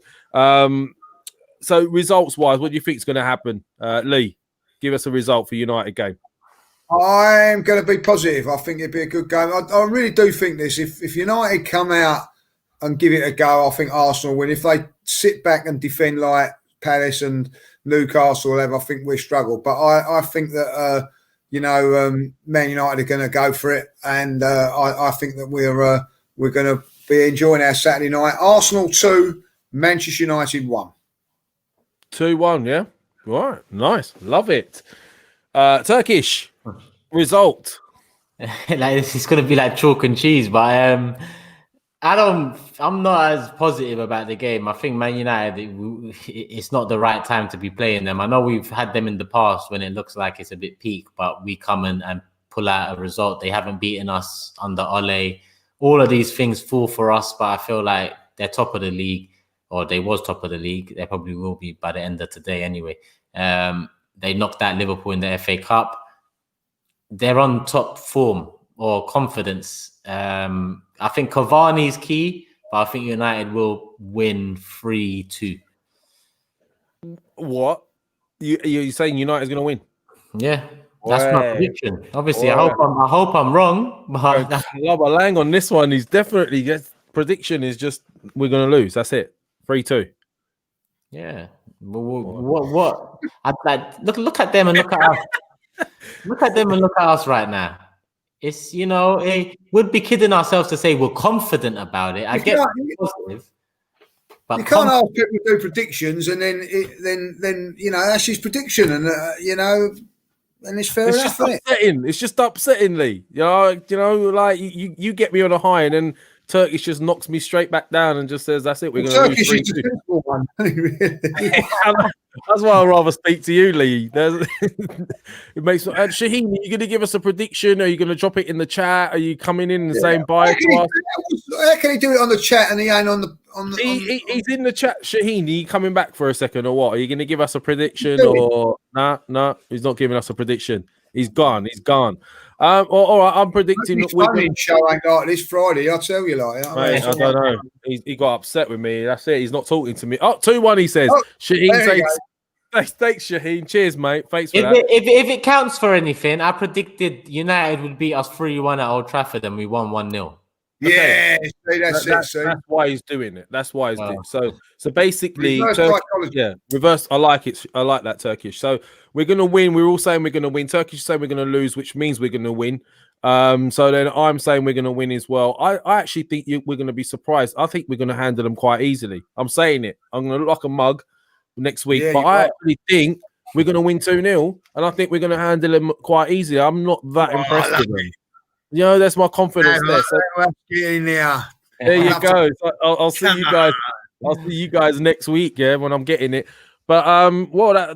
So, results wise, what do you think is going to happen, Lee? Give us a result for United game. I'm going to be positive. I think it'd be a good game. I really do think this. If United come out and give it a go, I think Arsenal win. If they sit back and defend like Palace and Newcastle, I think we struggle. But I think that Man United are going to go for it, and I think that we're going to be enjoying our Saturday night. Arsenal 2, Manchester United 1. 2-1, yeah. All right, nice, love it. Turkish. Result. It's going to be like chalk and cheese, but I'm not as positive about the game. I think Man United, it's not the right time to be playing them. I know we've had them in the past when it looks like it's a bit peak, but we come in and pull out a result. They haven't beaten us under Ole. All of these things fall for us, but I feel like they're top of the league, or they was top of the league. They probably will be by the end of today anyway. They knocked out Liverpool in the FA Cup. They're on top form or confidence. I think Cavani's key, but I think United will win 3-2. What? You're saying United's going to win? Yeah, that's my prediction. Obviously, I hope I'm wrong. But Lang on this one, he's definitely prediction is just we're going to lose. That's it. 3-2. Yeah. What? Look at them and look at us. Look at them and look at us right now. It's we'd be kidding ourselves to say we're confident about it. I get positive, but you can't ask people to do predictions and then that's his prediction, and and it's fair enough. It's just upsetting, Lee. Like you get me on a high and then Turkish just knocks me straight back down and just says, "That's it. We're going to lose 3-2." One. That's why I'd rather speak to you, Lee. It makes. And Shaheen, are you going to give us a prediction? Are you going to drop it in the chat? Are you coming in and saying bye to us? How can he do it on the chat and he ain't on the? He's in the chat. Shaheen, are you coming back for a second or what? Are you going to give us a prediction or no? He's not giving us a prediction. He's gone. All right, I'm predicting that we're show ain't like this Friday. I'll tell you, like, mate, I don't know. He got upset with me. That's it. He's not talking to me. 2-1. He says. Shaheen says, "Thanks, Shaheen. Cheers, mate. Thanks for that." If it counts for anything, I predicted United would beat us 3-1 at Old Trafford, and we won 1-0. Okay. Yeah, that's why he's doing it. That's why he's doing it. So basically, reverse. I like it. I like that, Turkish. So we're gonna win. We're all saying we're gonna win. Turkish is saying we're gonna lose, which means we're gonna win. So then I'm saying we're gonna win as well. I actually think we're gonna be surprised. I think we're gonna handle them quite easily. I'm saying it. I'm gonna look like a mug next week, but I actually think we're gonna win 2-0, and I think we're gonna handle them quite easily. I'm not that impressed with them. That's my confidence there. So, there you go. So I'll see you guys. I'll see you guys next week, when I'm getting it. But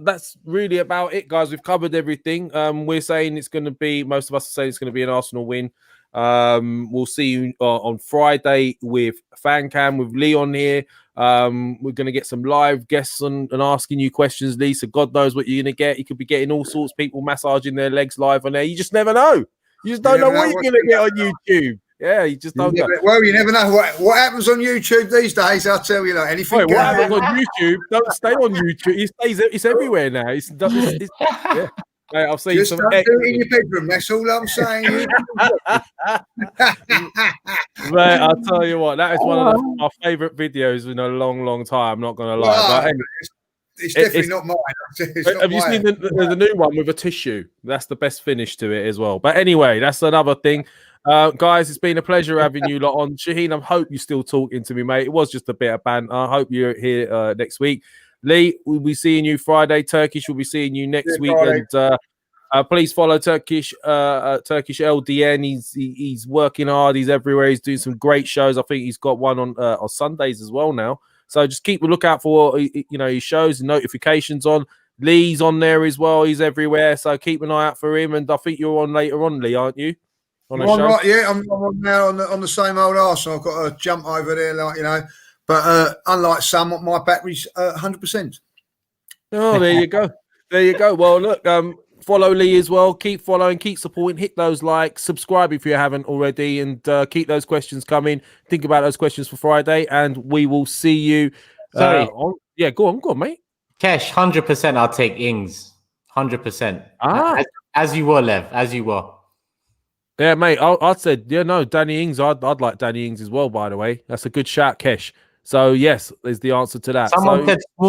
that's really about it, guys. We've covered everything. We're saying it's going to be. Most of us are saying it's going to be an Arsenal win. We'll see you on Friday with FanCam with Leon here. We're going to get some live guests and asking you questions, Lee. So God knows what you're going to get. You could be getting all sorts of people massaging their legs live on there. You just never know. You just don't know what you're going to get on YouTube. Yeah, you just don't know. Well, you never know what happens on YouTube these days. I'll tell you, anything. Wait, what happens on YouTube? Don't stay on YouTube. It's everywhere now. Yeah. Mate, I'll see just some. Don't do it in your bedroom. That's all I'm saying. Mate, I'll tell you what. That is one of my favourite videos in a long, long time. I'm not going to lie. Well, but it's definitely not mine. Have you seen the new one with a tissue? That's the best finish to it as well. But anyway, that's another thing. Guys, it's been a pleasure having you lot on. Shaheen, I hope you're still talking to me, mate. It was just a bit of banter. I hope you're here next week. Lee, we'll be seeing you Friday. Turkish will be seeing you next week. Friday. And Please follow Turkish LDN. He's working hard. He's everywhere. He's doing some great shows. I think he's got one on Sundays as well now. So just keep a lookout for his shows and notifications on. Lee's on there as well. He's everywhere. So keep an eye out for him. And I think you're on later on, Lee, aren't you? On a show? Right, yeah. I'm on now on the same old Arsenal. I've got to jump over there, But unlike some, my battery's 100%. Oh, there you go. There you go. Well, look, follow Lee as well. Keep following, keep supporting, hit those likes, subscribe if you haven't already, and keep those questions coming. Think about those questions for Friday, and we will see you. Sorry. Go on, mate. Cash, 100%. I'll take Ings, 100%. As you were, Lev, as you were. Yeah, mate. I said, Danny Ings. I'd like Danny Ings as well. By the way, that's a good shout, Kesh. So yes, is the answer to that.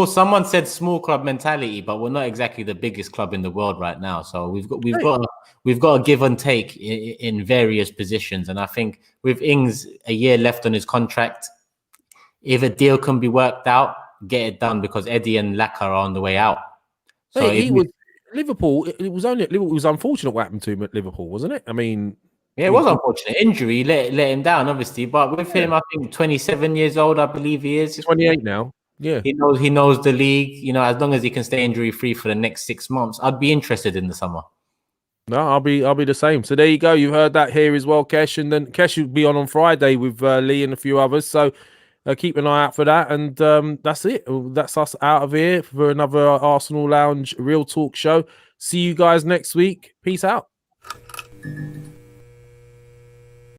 Someone said small club mentality, but we're not exactly the biggest club in the world right now. So we've got a give and take in various positions, and I think with Ings a year left on his contract, if a deal can be worked out, get it done, because Eddie and Laka are on the way out. So Liverpool. It was unfortunate what happened to him at Liverpool, wasn't it? I mean. Yeah, it was unfortunate. Injury let him down, obviously. But with him, I think 27 years old, I believe he is. 28 now. Yeah. He knows the league. As long as he can stay injury-free for the next 6 months, I'd be interested in the summer. No, I'll be the same. So there you go. You've heard that here as well, Kesh. And then Kesh will be on Friday with Lee and a few others. So keep an eye out for that. And that's it. That's us out of here for another Arsenal Lounge Real Talk show. See you guys next week. Peace out.